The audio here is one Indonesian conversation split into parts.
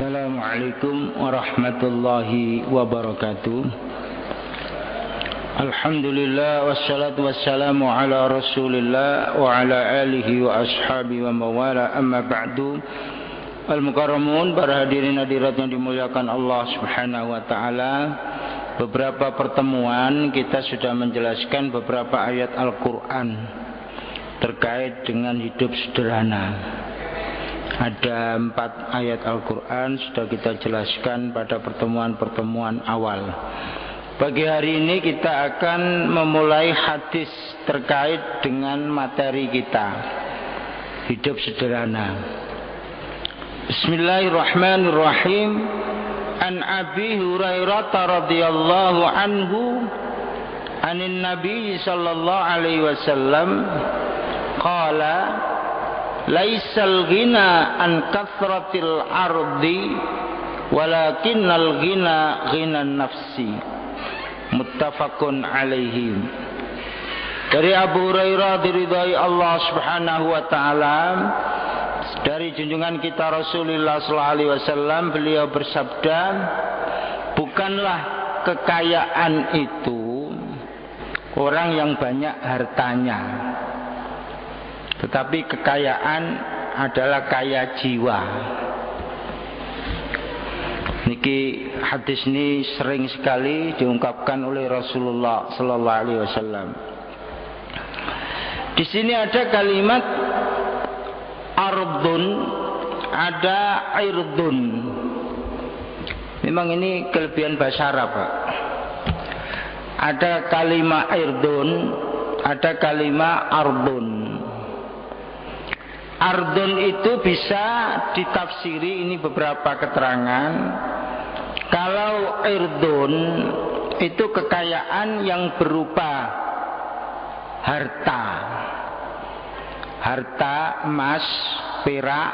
Assalamualaikum warahmatullahi wabarakatuh. Alhamdulillah wassalatu wassalamu ala Rasulillah wa ala alihi wa ashabihi wa mawala, amma ba'du. Al-mukarramun, para hadirin hadirat yang dimuliakan Allah Subhanahu wa taala. Beberapa pertemuan kita sudah menjelaskan beberapa ayat Al-Qur'an terkait dengan hidup sederhana. Ada 4 ayat Al-Quran sudah kita jelaskan pada pertemuan-pertemuan awal. Pagi hari ini kita akan memulai hadis terkait dengan materi kita, hidup sederhana. Bismillahirrahmanirrahim. An Abi Hurairah radhiyallahu anhu anin Nabi sallallahu alaihi wasallam qala laisal ghina an kathratil ardi walakinnal ghina ghinan nafsi. Muttafaqun alaihi. Dari Abu Hurairah diridhai Allah Subhanahu wa taala, dari junjungan kita Rasulullah sallallahu alaihi wasallam, beliau bersabda, bukanlah kekayaan itu orang yang banyak hartanya, tetapi kekayaan adalah kaya jiwa. Niki hadis ini sering sekali diungkapkan oleh Rasulullah sallallahu alaihi wasallam. Di sini ada kalimat ardun, ada irdun. Memang ini kelebihan bahasa Arab, Pak. Ada kalimat irdun, ada kalimat ardun. Ardun itu bisa ditafsiri, ini beberapa keterangan. Kalau irdun itu kekayaan yang berupa harta, harta emas, perak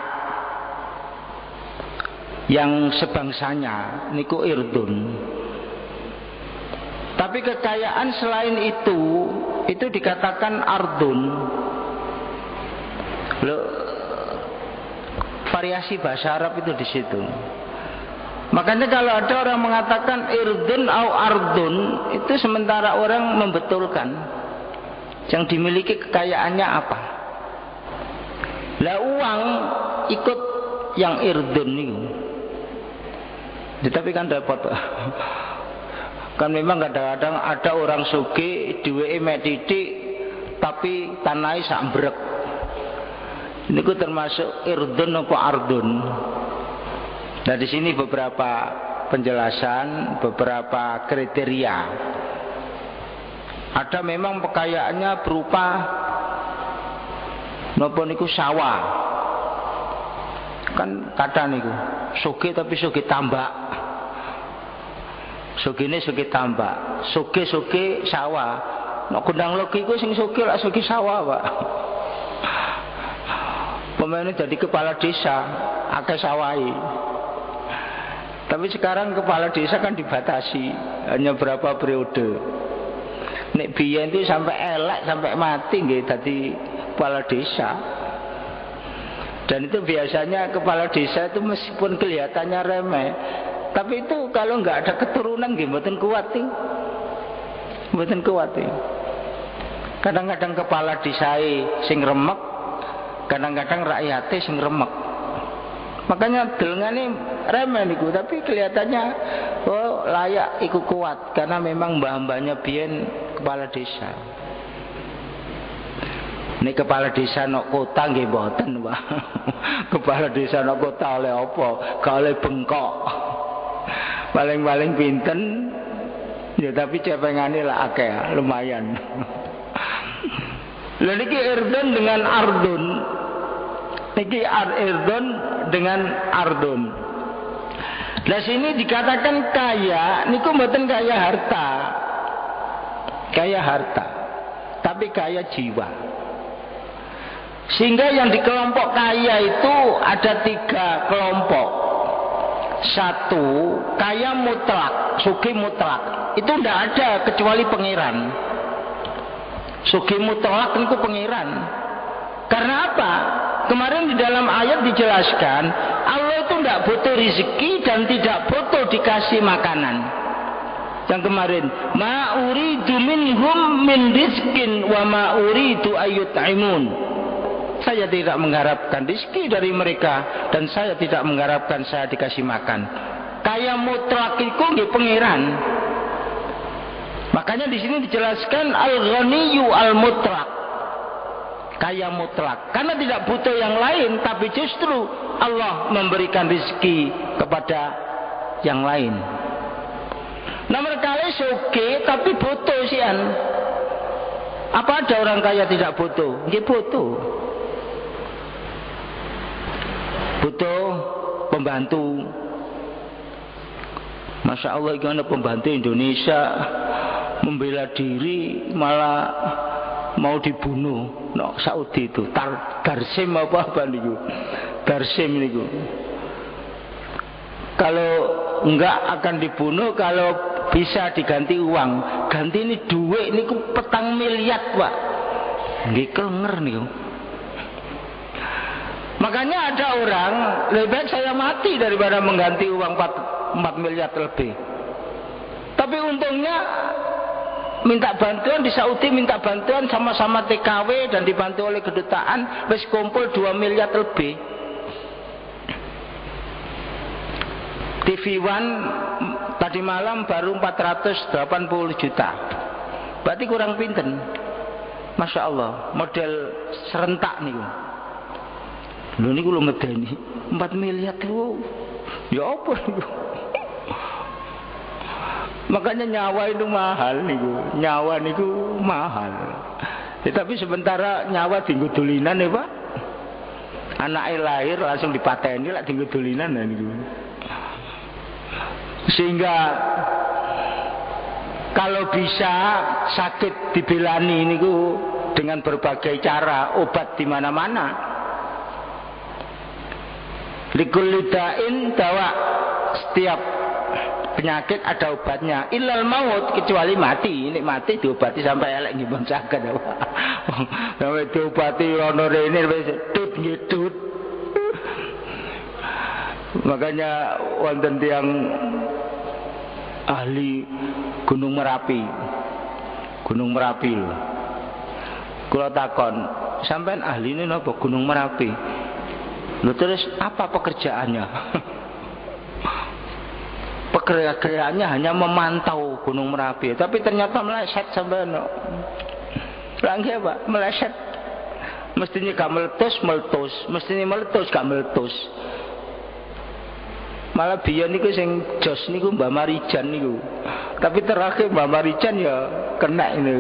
yang sebangsanya, niku irdun. Tapi kekayaan selain itu dikatakan ardun. Loh, variasi bahasa Arab itu di situ. Makanya kalau ada orang mengatakan irdun au ardun, itu sementara orang membetulkan yang dimiliki kekayaannya apa. Lah uang ikut yang irdun itu. Tetapi kan dapat. Kan memang kadang-kadang ada orang sugih duweke mek titik tapi tanahnya sak mbrek. Ini termasuk irdun apa ardun. Nah, di sini beberapa penjelasan, beberapa kriteria. Ada memang kekayaannya berupa napa niku sawah. Kan kata niku, sugih tapi sugih tambak. Sugihne sugih tambak, sugih sawah. Nek gendang logi iku sing sugih lak sugih sawah, Pak. Pemainnya jadi kepala desa, akeh sawai. Tapi sekarang kepala desa kan dibatasi, hanya berapa periode. Nek biyen itu sampai elek, sampai mati nggih dadi kepala desa. Dan itu biasanya kepala desa itu meskipun kelihatannya remeh, tapi itu kalau nggak ada keturunan nggih mboten kuat iki. Mboten kuat iki. Kadang-kadang kepala desa sing remek, kadang-kadang rakyatnya sing remek. Makanya delengane remeh niku, tapi kelihatannya oh layak iku kuat karena memang mbah-mbahnya biyen kepala desa. Ini kepala desa nok kota nggih mboten, Pak. Kepala desa nok kota oleh apa? Gak oleh bengkok. Paling-paling pinten ya, tapi cepengane lah akeh, lumayan. Lha niki irdun dengan ardun. Niki irdun dengan ardun. Lah sini dikatakan kaya, niku mboten kaya harta. Kaya harta, tapi kaya jiwa. Sehingga yang di kelompok kaya itu ada 3 kelompok. 1, kaya mutlak, sugih mutlak. Itu tidak ada kecuali pangeran. Sugih mutlak itu pangeran. Karena apa? Kemarin di dalam ayat dijelaskan Allah itu tidak butuh rezeki dan tidak butuh dikasih makanan. Yang kemarin, ma uridu minhum min rizkin wa ma uridu ayyut'imun. Saya tidak mengharapkan rezeki dari mereka dan saya tidak mengharapkan saya dikasih makan. Kaya mutlak iku nggih pangeran. Makanya di sini dijelaskan al-ghaniyyu al-mutlaq. Kaya mutlak. Karena tidak butuh yang lain, tapi justru Allah memberikan rezeki kepada yang lain. Nomor kali suki tapi butuh sian. Apa ada orang kaya tidak butuh? Nggih butuh. Butuh pembantu. Masya Allah, gimana pembantu Indonesia membela diri malah mau dibunuh. No, Saudi itu Darsim apa niku? Darsim niku. Kalau enggak akan dibunuh kalau bisa diganti uang. Ganti ini duit niku 4 miliar, Pak. Nggih klenger niku. Makanya ada orang lebih baik saya mati daripada mengganti uang 4 miliar lebih. Tapi untungnya minta bantuan di Saudi, minta bantuan sama-sama TKW dan dibantu oleh kedutaan, wis kumpul 2 miliar lebih. TV One tadi malam baru 480 juta. Berarti kurang pinten. Masya Allah, model serentak niku. Lho niku lho medeni 4 miliar tuh. Ya apa niku? Makanya nyawa itu mahal niku. Nyawa niku mahal. Tapi sementara nyawa tinggu dulinan ya Pak. Anaknya lahir langsung dipateni lah tinggu dulinan niku. Sehingga kalau bisa sakit dibelani niku dengan berbagai cara, obat di mana-mana. Likulli da'in dawa, setiap penyakit ada obatnya. Illal maut, kecuali mati. Ini mati diobati sampai elek nggih saged. Sampai diobati ono rene wis tut ngidut. Makanya wonten tiyang ahli Gunung Merapi. Gunung Merapi lho. Kula takon, sampean ahline napa Gunung Merapi? Lho terus apa pekerjaannya? Pekerjaannya hanya memantau Gunung Merapi, tapi ternyata meleset sampean. Lah nggih Pak, meleset. Mestinya gak meletus, mestinya meletus gak meletus. Malah biyen niku sing jos niku Mbak Marijan niku. Tapi terakhir Mbak Marijan ya kena ini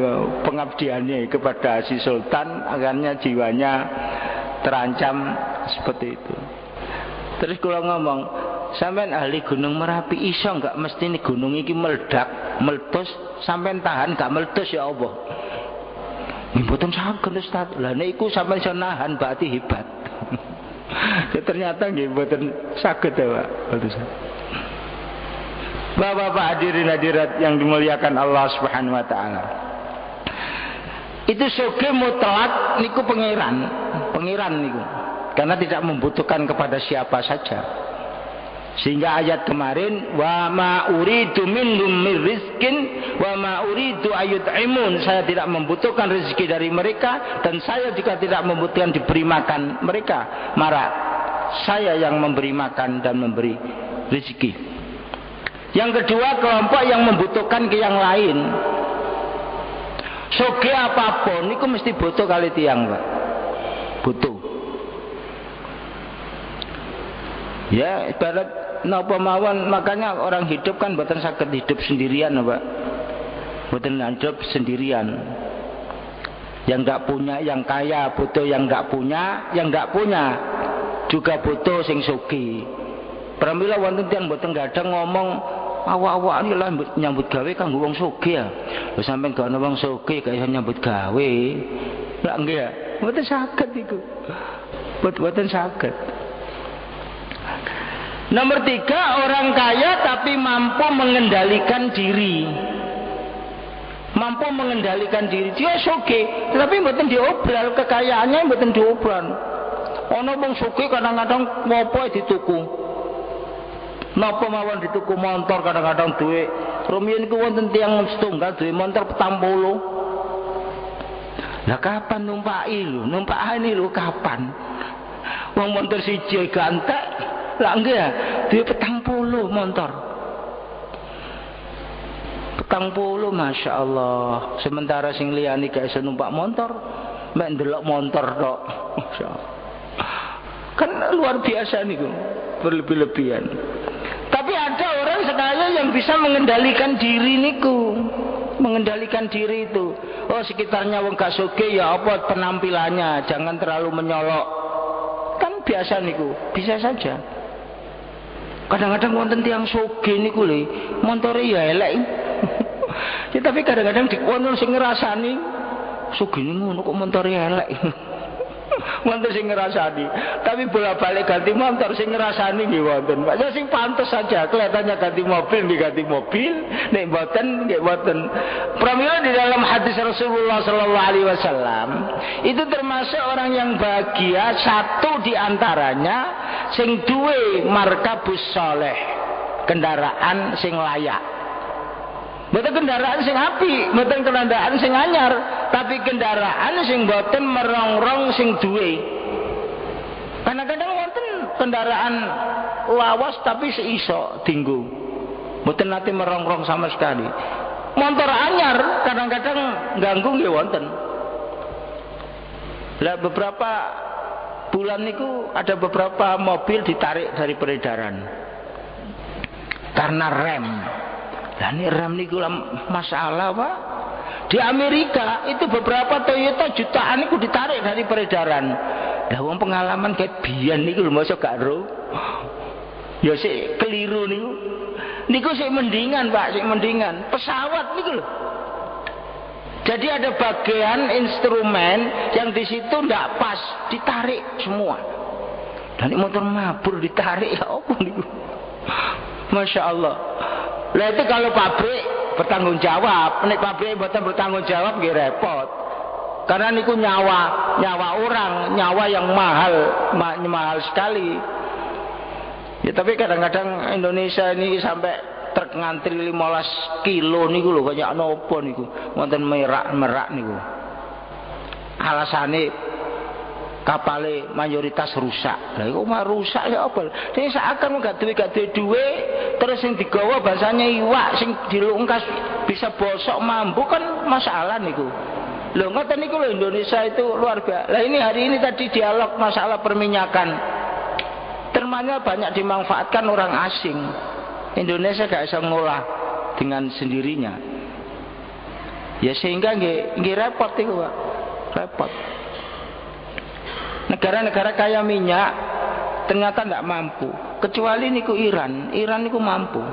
pengabdiannya kepada si Sultan, akhirnya jiwanya terancam seperti itu. Terus kalau ngomong, sampean ahli Gunung Merapi iso enggak mesti ini gunung iki meledak, meletus, sampean tahan gak meletus ya Allah. Mboten saged Ustaz. Lah niku sampean iso nahan berarti hebat. Ya, ternyata nggih mboten saged ya Pak. Bapak-bapak hadirin hadirat yang dimuliakan Allah Subhanahu wa taala. Itu sugih mutlak niku pangeran niku. Karena tidak membutuhkan kepada siapa saja. Sehingga ayat kemarin wa ma uridu minhum min rizkin wa ma uridu ayyut'imun, saya tidak membutuhkan rezeki dari mereka dan saya juga tidak membutuhkan diberi makan mereka. Marah saya yang memberi makan dan memberi rezeki. Yang kedua, kelompok yang membutuhkan ke yang lain. Soge apapun niku mesti butuh kali tiang Pak. Butuh. Ya ibarat napa mawon, makanya orang hidup kan mboten saged hidup sendirian Pak. Mboten hidup sendirian. Yang enggak punya, yang kaya butuh yang enggak punya, yang enggak punya juga butuh sing sugih. Pramila wonten tiyang mboten gadang ngomong awak-awak iki lah nyambut gawe kanggo wong sugih ya. Lho sampeyan gak ana wong sugih gak iso nyambut gawe. Lah nggih ya. Mboten saged iku. Mboten saged. Nomor 3, orang kaya tapi mampu mengendalikan diri. Mampu mengendalikan diri. Dia sugih, tapi mboten diobral, kekayaannya mboten diobral. Ana wong sugih kadang-kadang apa dituku. Napa mawon dituku montor kadang-kadang duwe. Rumiyin niku wonten tiyang setunggal duwe montor 40. Lah kapan numpaki lho? Numpakane lho kapan? Wong montor siji gantek. Lah nggih ya, duwe 40 montor. 40 Masya Allah. Sementara sing liyane gak iso numpak motor, mek ndelok montor tok. Masya Allah. Kan luar biasa niku, berlebih-lebihan. Tapi ada orang sekarang yang bisa mengendalikan diri niku, mengendalikan diri itu. Oh sekitarnya wong gak sugih ya apa penampilannya, jangan terlalu menyolok. Kan biasa niku, bisa saja. Kadang-kadang wonten tiyang sugih niku lho, montore ya elek. Ya tapi kadang-kadang wonten sing ngrasani sugih ngono kok montore elek. Wonten sing ngrasani, tapi bolak-balik ganti motor sing ngrasani nggih wonten. Pak ya sing pantes saja kelihatannya ganti mobil diganti mobil, nek mboten nggih mboten. Pramila di dalam hadis Rasulullah sallallahu alaihi wasallam itu termasuk orang yang bahagia satu di antaranya sing duwe markabus saleh, kendaraan sing layak. Mboten kendaraan sing apik, mboten kendaraan sing anyar, tapi kendaraan sing mboten merongrong sing duwe. Kadang-kadang wonten kendaraan lawas tapi seiso dinggo. Mboten nate merongrong sama sekali. Motor anyar kadang-kadang ganggu nggih wonten. Lah beberapa bulan niku ada beberapa mobil ditarik dari peredaran karena rem. Lah ini rem niku masalah Pak. Di Amerika itu beberapa Toyota jutaan niku ditarik dari peredaran. Lah wong pengalaman kayak biyen niku lho mosok gak ro. Ya sik keliru niku. Niku sik mendingan Pak, sik mendingan. Pesawat niku lho. Jadi ada bagian instrumen yang di situ ndak pas, ditarik semua. Dan motor mabur ditarik ya apa niku. Masya Allah. Lah itu kalau pabrik bertanggung jawab, nek pabrik mboten bertanggung jawab nggih repot. Karena niku nyawa orang, nyawa yang mahal sekali. Ya tapi kadang-kadang Indonesia ini sampai truk ngantri 15 kilo niku lho banyak nopo niku. Wonten merak niku. Alasane kapale mayoritas rusak. Lah iku mah rusak ya apa? Dene seakan gak duwe terus sing digawa bahasanya iwak sing dilungkas bisa bosok mambu kan masalah niku. Lho ngoten niku lho Indonesia itu luar biasa. Lah ini hari ini tadi dialog masalah perminyakan. Termanya banyak dimanfaatkan orang asing. Indonesia gak bisa ngolah dengan sendirinya. Ya sehingga nggih repot iku, Pak. Repot. Negara-negara kaya minyak ternyata tidak mampu, kecuali niku Iran niku mampu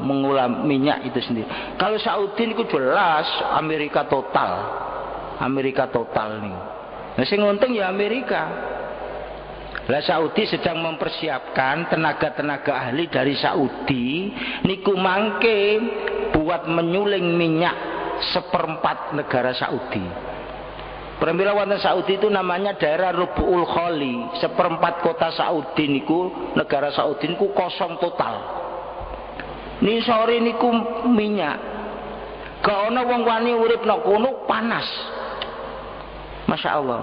mengolah minyak itu sendiri. Kalau Saudi niku jelas Amerika total nih. Nah sing untung ya Amerika. Lah Saudi sedang mempersiapkan tenaga ahli dari Saudi niku mangke buat menyuling minyak 1/4 negara Saudi. Pramila wonten Saudi itu namanya daerah Rubu'ul Khali. 1/4 kota Saudi niku, negara Saudi niku kosong total. Ni sore niku minyak. Gak ana wong wani urip nang kono panas. Masya Allah.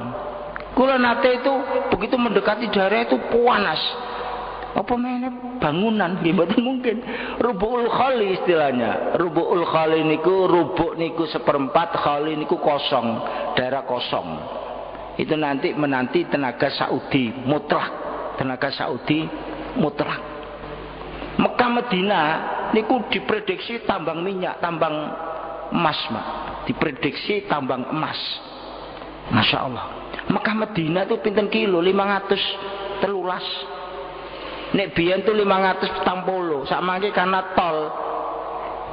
Kula nate itu begitu mendekati daerah itu panas. Apa meneh bangunan nggih mboten mungkin. Rubu'ul Khali istilahnya. Rubu'ul Khali niku rubuk niku 1/4, khali niku kosong, daerah kosong. Itu nanti menanti tenaga Saudi mutlak. Tenaga Saudi mutlak. Mekah Medina niku diprediksi tambang minyak, tambang emas, Mak. Diprediksi tambang emas. Masya Allah. Mekah Medina itu pinten kilo 513. Nek biyen tuh 540, sakmangke karena tol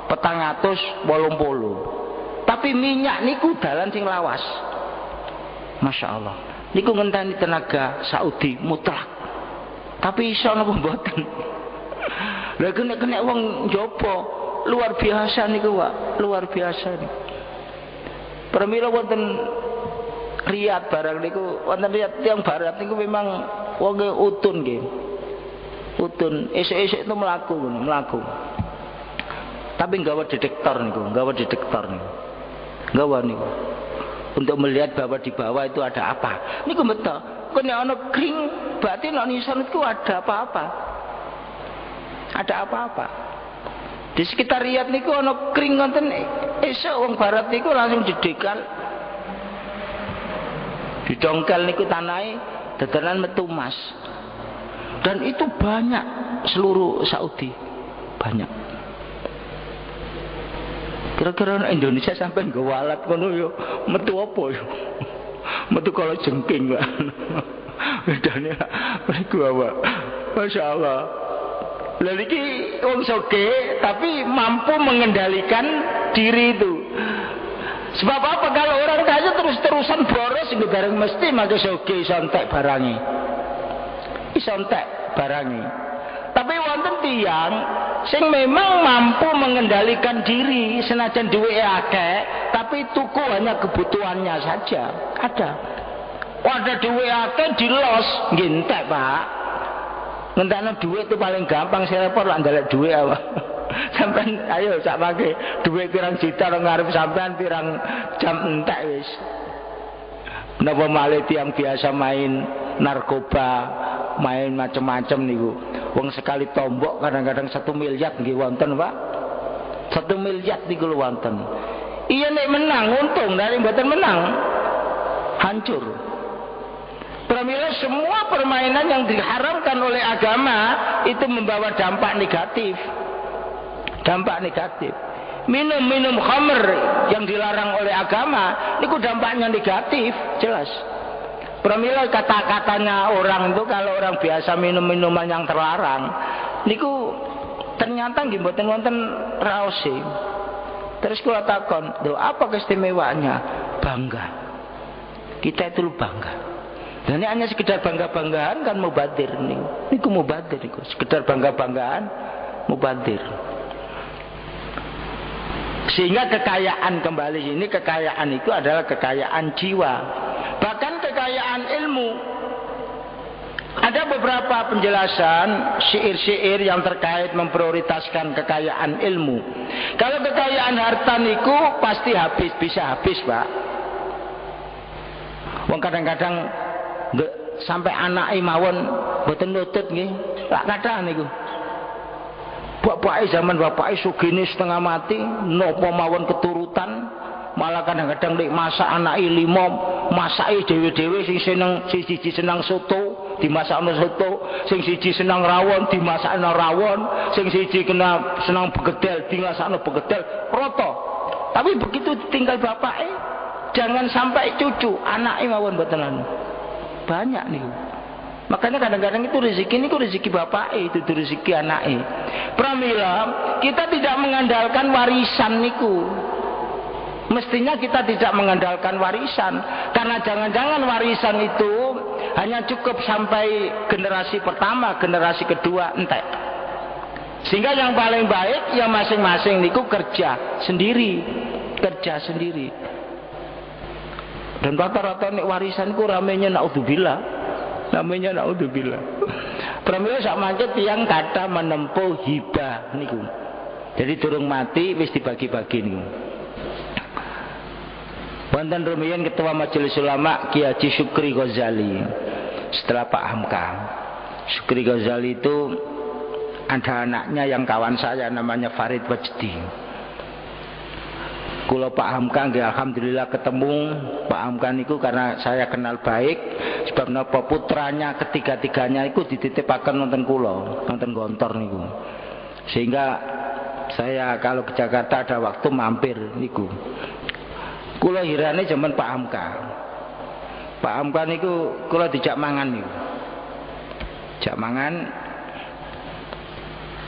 480. Tapi minyak niku dalan sing lawas. Masya Allah. Niku ngenteni tenaga Saudi mutlak. Tapi iso napa mboten? Lha kena wong njopo luar biasa niku, Pak. Luar biasa niku. Pramila wonten Riyadh barang niku, wonten Riyadh tiyang barat niku memang wonge utun nggih. Udun esuk-esuk itu melaku. Tapi nggawa detektor niku, nggawa niku. Untuk melihat bahwa di bawah itu ada apa. Niku betul. Kene ana kring, berarti nek nisor itu ada apa-apa. Ada apa-apa. Di sekitar Riyadh niku ana kring ngoten, esuk wong barat niku langsung didekal. Didongkel niku tanahe dadanan metu emas. Dan itu banyak seluruh Saudi. Banyak. Kira-kira Indonesia sampai nggawa alat ngono yo metu apa yo? Metu kalau jengking Pak. Bedane niku apa? Masyaallah. Lah niki wong soge tapi mampu mengendalikan diri itu. Sebab apa kalau orang kaya terus-terusan boros iku bareng mesti make soge iso entek barange. Iso entek barange. Tapi wonten tiyang sing memang mampu mengendalikan diri senajan duwe akeh tapi tuku hanya kebutuhannya saja. Ada duwe akeh dilos nggih entek Pak. Ngentekno duit itu paling gampang saya repot lah ndelok duit apa. Sampean ayo sak pake duit pirang juta nang ngarep sampean pirang jam entek wis. Napa malih tiyang biasa main narkoba, main macam-macam niku. Wong sekali tombok kadang-kadang 1 miliar nggih wonten, Pak. 1 miliar niku wonten. Iya nek menang untung, dari mboten menang hancur. Pramila semua permainan yang diharamkan oleh agama itu membawa dampak negatif. Dampak negatif. Minum khamr yang dilarang oleh agama, niku dampaknya negatif, jelas. Pramila kata-katanya orang itu kalau orang biasa minum minuman yang terlarang, niku ternyata nggih mboten wonten raose. Terus kula takon, "Lho, apa keistimewaannya?" Bangga. Kita itu bangga. Dan ini hanya sekedar bangga-banggaan kan mubadir nih. Niku mubadir niku, sekedar bangga-banggaan mubadir. Sehingga kekayaan kembali sini, kekayaan itu adalah kekayaan jiwa. Bahkan kekayaan ilmu. Ada beberapa penjelasan syair-syair yang terkait memprioritaskan kekayaan ilmu. Kalau kekayaan harta niku pasti habis, bisa habis, Pak. Wong kadang-kadang sampai anak mawon boten nutut nggih. Tak kathah niku. Bapake zaman bapake sugih setengah mati, napa mawon keturutan, malah kadang-kadang nek masak anake 5, masake dhewe-dhewe sing siji seneng soto, dimasakno soto, sing siji seneng rawon, dimasakno rawon, sing siji seneng begedel, dimasakno begedel, rata. Tapi begitu tinggal bapake, jangan sampai cucu, anake mawon mboten anu. Banyak niku. Makanya kadang-kadang itu rezeki bapak itu rezeki anake. Pramila kita tidak mengandalkan warisan niku. Mestinya kita tidak mengandalkan warisan, karena jangan-jangan warisan itu hanya cukup sampai generasi pertama, generasi kedua entek. Sehingga yang paling baik ya masing-masing niku kerja sendiri. Dan rata-rata nek warisan ku ramenya naudzubillah. Pramila sak mangke tiyang kata menempuh hibah niku. Jadi durung mati wis dibagi-bagi niku. Wonten rumiyin ketua Majelis Ulama Ki Haji Syukri Ghazali. Setelah Pak Hamka, Syukri Ghazali itu ada anaknya yang kawan saya namanya Farid Wajdi. Kula Pak Hamka nggih alhamdulillah ketemu Pak Hamka niku karena saya kenal baik, sebab napa putranya ketiga-tiganya iku dititipaken wonten kula, wonten Gontor niku. Sehingga saya kalau ke Jakarta ada waktu mampir niku. Kula hirane zaman Pak Hamka. Pak Hamka niku kula dijak mangan niku. Jak mangan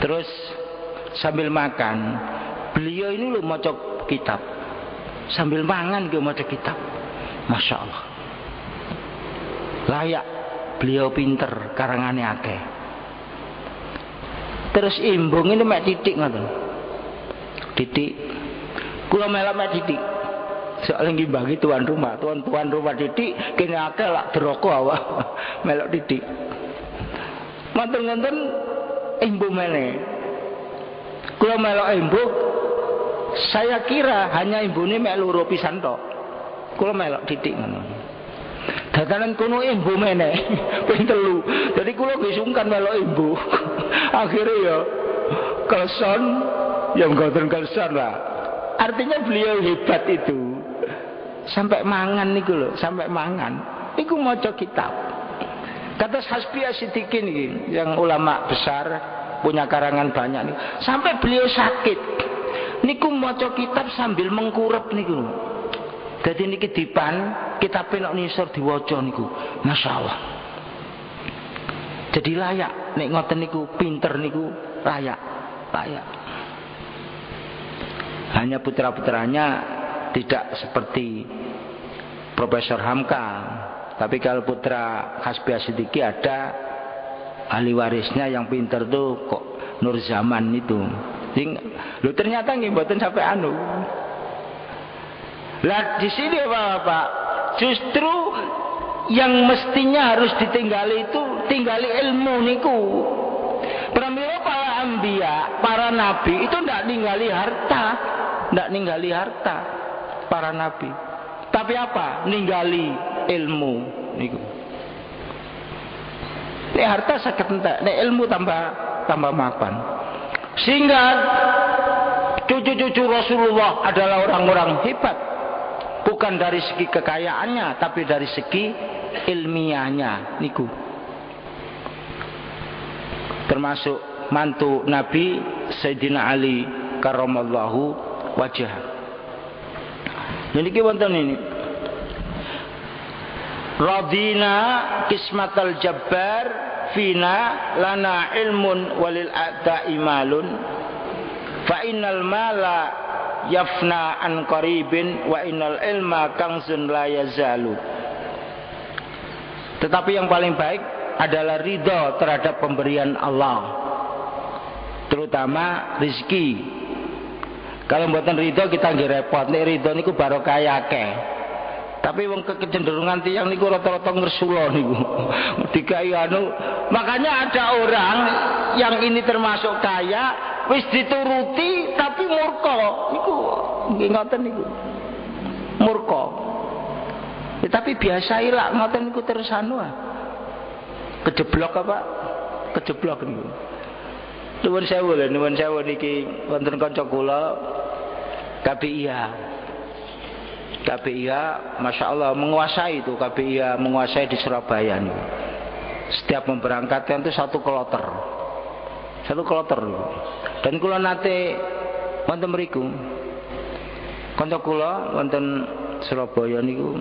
terus sambil makan, beliau ini lho maca kitab sambil mangan dia maca kitab. Masya Allah, layak, beliau pinter, karangane akeh. Terus imbung ini mek titik ngoten. Titik kula melok mek titik. Soalnya ngimbagi tuan rumah titik kene akeh lak deroko awak melok titik. Manten-manten embu meneh. Kula melok embu, saya kira hanya imbune mek loro pisan tok. Kula melok titik ngono. Dadanan kono embu meneh ping 3. Jadi kula nggih sungkan melok embu. Akhirnya ya kelson, ya mboten kelson lah. Artinya beliau hebat itu. Sampai mangan niku lho, sampai mangan. Iku maca kitab. Kata Hasbi As-Siddiqin ini, yang ulama besar punya karangan banyak nih. Sampai beliau sakit. Niku maca kitab sambil mengkurep niku. Jadi niki dipan, kitab nek nisor diwaca niku. Masya Allah. Jadi layak nek ngoten niku, pinter niku layak. Hanya putra-putranya tidak seperti Profesor Hamka. Tapi kalau putra Hasbi As-Siddiqi ada ahli warisnya yang pinter tuh kok Nur Zaman itu. Lu ternyata nggih mboten sampai anu. Lah di sini Bapak, justru yang mestinya harus ditinggali itu tinggali ilmu niku. Pramila para anbiya, para nabi itu ndak ninggali harta, para nabi. Tapi apa? Ninggali ilmu niku. Nek harta saged entek, nek ilmu tambah mapan. Sehingga cucu-cucu Rasulullah adalah orang-orang hebat. Bukan dari segi kekayaannya, tapi dari segi ilmiahnya niku. Termasuk mantu Nabi Sayyidina Ali karramallahu wajhah. Niki wonten ini. Radina kismatal jabbar fina lana ilmun walil a'da'i malun fa innal mala yafna an qaribin wa innal ilma kanzun la yazalu. Tetapi yang paling baik adalah ridho terhadap pemberian Allah, terutama rezeki. Kalau mboten ridho kita nggih repot. Nek ridho niku barokah akeh. Tapi wong kecenderungan tiyang niku rata-rata ngersula niku. Dikai anu, makanya ada orang yang ini termasuk kaya wis dituruti tapi murka. Niku nggih ngoten niku. Murka. Ya, tapi biasa ilak ngoten niku terus anu. Kejeblok apa? Kejeblok niku. Nuwun sewu niki wonten kanca kula KPIA, Masya Allah menguasai itu. KPIA menguasai di Surabaya nih. Setiap memberangkatkan itu satu kloter. Dan kula nate wonten mriku. Kanca kula wonten Surabaya niku.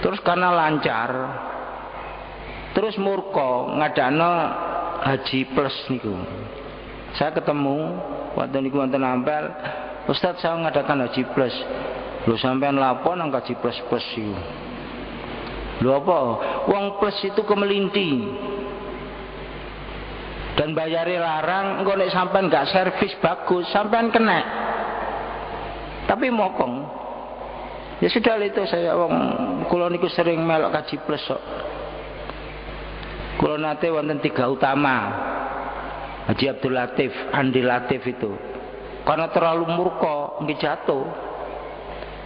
Terus karena lancar, terus murka ngadakno haji plus niku. Saya ketemu wonten niku wonten ampel, Ustaz saya ngadakan haji plus. Lho sampean lapor nang haji plus iku. Lho apa? Wong plus itu kemelinti. Dan bayare larang, engko nek sampean enggak servis bagus, sampean kena. Tapi mokong. Ya sudah itu saya wong kula niku sering melok haji plus kok. Kula nate wonten 3 utama. Haji Abdul Latif, Andi Latif itu. Karena terlalu murka, nggih jatuh.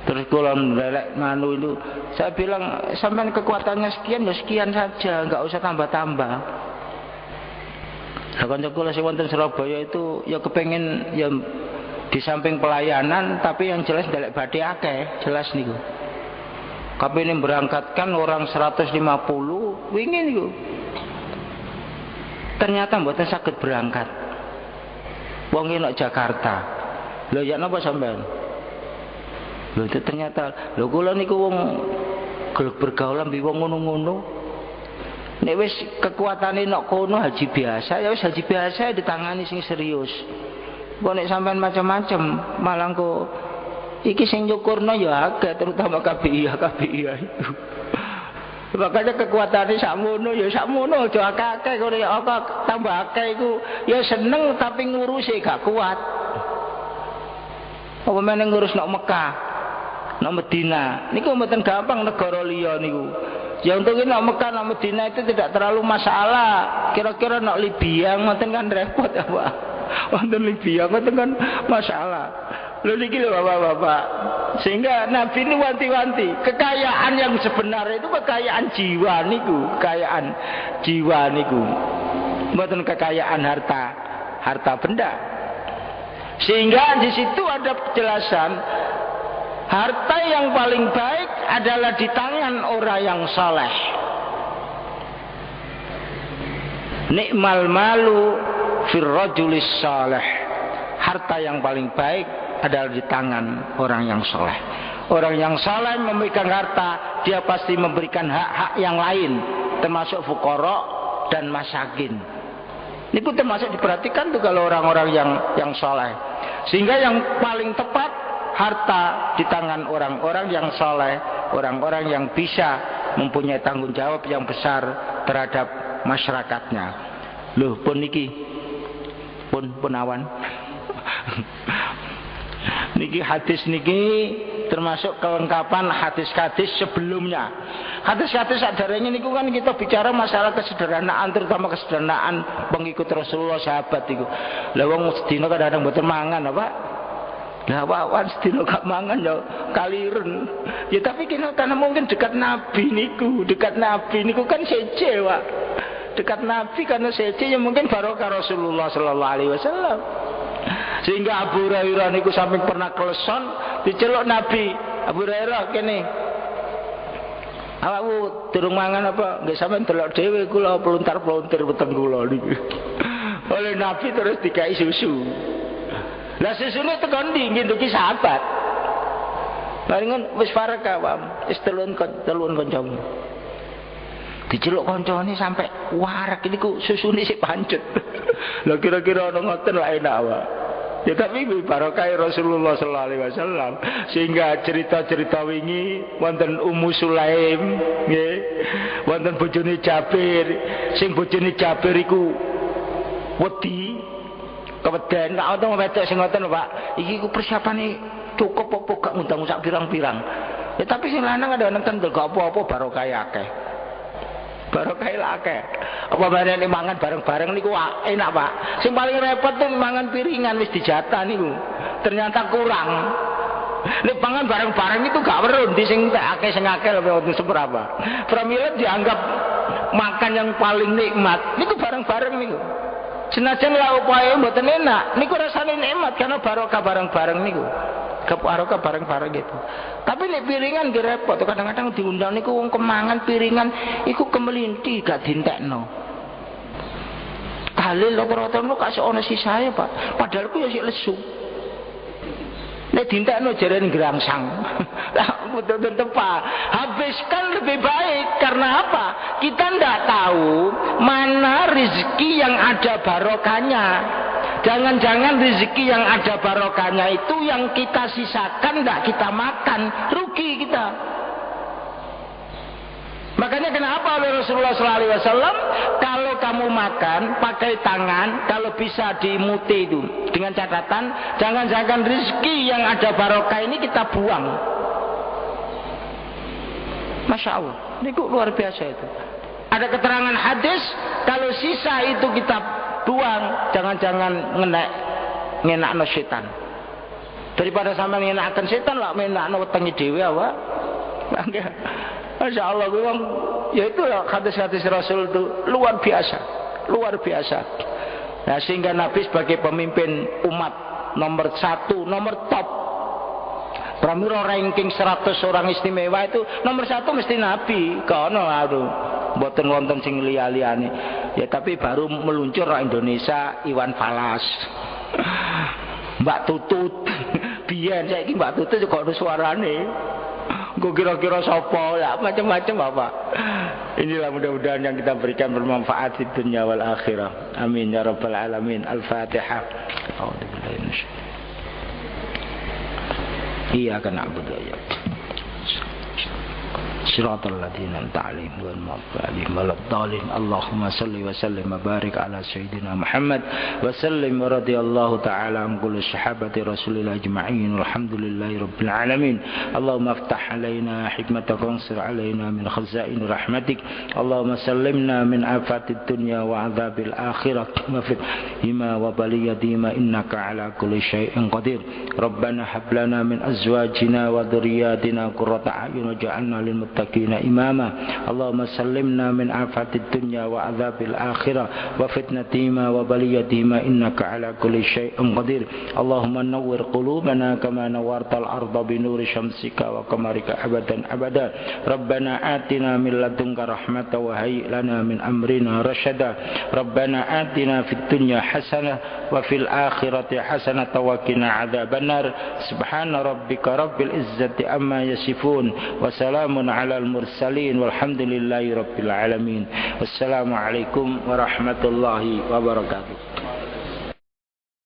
Terus kula ndelek manu itu, saya bilang sampean kekuatannya sekian ya sekian saja, enggak usah tambah-tambah. Lah kanca kula sing wonten Surabaya itu ya kepengen ya di samping pelayanan tapi yang jelas ndelek badhe akeh, jelas niku. Kapene berangkatkan orang 150 wingi niku. Ternyata mboten saged berangkat. Wong nek Jakarta. Lho ya napa sampean? Lho itu ternyata lho kula niku wong bergaul ambi wong ngono-ngono. Nek wis kekuatane nek kono haji biasa, ya wis haji biasa ditangani sing serius. Kok nek sampean macam-macam malah kok iki sing nyukurno ya akeh terutama KPIA itu. Makanya kekuatannya sakmono ya sakmono aja akeh kok nek tambah akeh iku ya seneng tapi ngurusi gak kuat. Apa meneh ngurus nek Mekah, nek Medina niku mboten gampang negara liya niku. Ya untuk ini nak Mekah nak Madinah itu tidak terlalu masalah. Kira-kira nak Libya ngoten kan repot apa? Wonten Libya ngoten kan masalah. Lho niki lho Bapak-bapak. Sehingga Nabi ini wanti-wanti, kekayaan yang sebenarnya itu kekayaan jiwa niku, kekayaan jiwa niku. Mboten kekayaan harta benda. Sehingga di situ ada penjelasan harta yang paling baik adalah di tangan orang yang saleh. Nikmal malu fir rajulis saleh. Harta yang paling baik adalah di tangan orang yang saleh. Orang yang saleh memegang harta, dia pasti memberikan hak-hak yang lain, termasuk fuqara dan masakin. Ini pun termasuk diperhatikan tuh kalau orang-orang yang saleh. Sehingga yang paling tepat harta di tangan orang-orang yang saleh, orang-orang yang bisa mempunyai tanggung jawab yang besar terhadap masyarakatnya. Loh pun niki pun awan. Niki hadis niki termasuk kelengkapan hadis-hadis sebelumnya. Hadis-hadis sadaranya niku kan kita bicara masalah kesederhanaan, terutama kesederhanaan pengikut Rasulullah sahabat itu. Lah wong sedina kadang-kadang mboten mangan apa? Lah wawan sedina gak mangan ya kaliren. Ya tapi karena mungkin dekat Nabi niku kan seje, Pak. Dekat Nabi karena seje ya mungkin barokah Rasulullah sallallahu alaihi wasallam. Sehingga Abu Hurairah niku sampai pernah keleson diceluk Nabi. Abu Hurairah kene. Awakmu durung mangan apa? Nggih sampean delok dhewe kula peluntar-peluntir weteng kula niki. Oleh Nabi terus dikai susu. Lah susune tekan ndi nginduki sahabat. Barengan wis faraka wam, wis telun kancamu. Diceluk kancane sampai warak niku susune sik pancet. Lah kira-kira ana ngoten lak enak wae. Ya tapi barokah Rasulullah sallallahu alaihi wasallam. Sehingga cerita-cerita wingi wonten Ummu Sulaim nggih, wonten bojone Jabir, sing bojone Jabir iku wedi keweden tak ono wedok sing ngoten Pak. Iki ku persiapane cukup apa gak ngundang sak pirang-pirang. Ya tapi sing lanang ada kendel gak apa-apa barokah akeh. Barokah akeh. Apa bareng mangan bareng-bareng niku enak, Pak. Sing paling repot tuh mangan piringan wis dijatah niku. Ternyata kurang. Nek mangan bareng-bareng itu gak weruh di sing akeh sing akeh lho wonten seberapa. Pramila dianggap makan yang paling nikmat niku bareng-bareng niku. Senajan la upaya mboten enak, niku rasane nikmat karena barokah bareng-bareng niku. Barokah bareng-bareng gitu. Tapi nek piringan nggih repot, kadang-kadang diundang niku wong kemangan piringan iku kemelinti gak dintekno. Dalil rata-rata niku kasih ana sisae, Pak. Padahal ku ya sik lesu. Nek dintekno jarene grangsang. Lah betul-betul tepat. Habiskan lebih baik karena apa? Kita ndak tahu mana rezeki yang ada barokahnya. Jangan-jangan rezeki yang ada barokahnya itu yang kita sisakan ndak kita makan, rugi kita. Makanya kenapa oleh Rasulullah SAW kalau kamu makan pakai tangan, kalau bisa dimuti itu dengan catatan jangan-jangan rezeki yang ada barokah ini kita buang. Masya Allah, ini luar biasa itu. Ada keterangan hadis kalau sisa itu kita buang, jangan-jangan ngenakno setan. Daripada sampean ngenakkan setan lah menakno wetengi dhewe awak. Masya Allah, memang ya itulah hadis-hadis Rasul itu luar biasa. Nah, sehingga Nabi sebagai pemimpin umat nomor 1, nomor top. Pramila ranking 100 orang istimewa itu nomor 1 mesti Nabi. Kono aduh, mboten wonten sing liya-liyane. Ya tapi baru meluncur orang Indonesia Iwan Fals. Mbak Tutut. Biyen saiki Mbak Tutut kok ono suarane. Kok kira-kira sapa lah macam-macam Bapak. Inilah mudah-mudahan yang kita berikan bermanfaat di dunia wal akhirah. Amin ya rabbal alamin. Al-Fatihah. Iya kan na'budu ya. صراط الذين أنعمت عليهم غير المغضوب عليهم ولا الضالين اللهم صل وسلم وبارك على سيدنا محمد وسلم ورضي الله تعالى عن كل صحابة رسول الله أجمعين والحمد لله رب العالمين اللهم افتح علينا حكمتك وانصر علينا من خزائن رحمتك اللهم سلمنا من آفات الدنيا وعذاب الآخرة وفتنهما وبليتهما إنك على كل شيء قدير ربنا هب لنا من أزواجنا وذرياتنا قرة أعين واجعلنا للمتقين إماما اللهم سلمنا من آفات الدنيا وعذاب الآخرة وفتنتهما وبليتهما إنك على كل شيء قدير اللهم نور قلوبنا كما نورت الأرض بنور شمسك وقمرك أبدا أبدا ربنا آتنا من لدنك رحمة وهيئ لنا من أمرنا رشدا ربنا آتنا في الدنيا حسنة وفي الآخرة حسنة وقنا عذاب النار سبحان ربك رب العزة عما يصفون وسلام على المرسلين والحمد لله رب العالمين والسلام عليكم ورحمة الله wabarakatuh.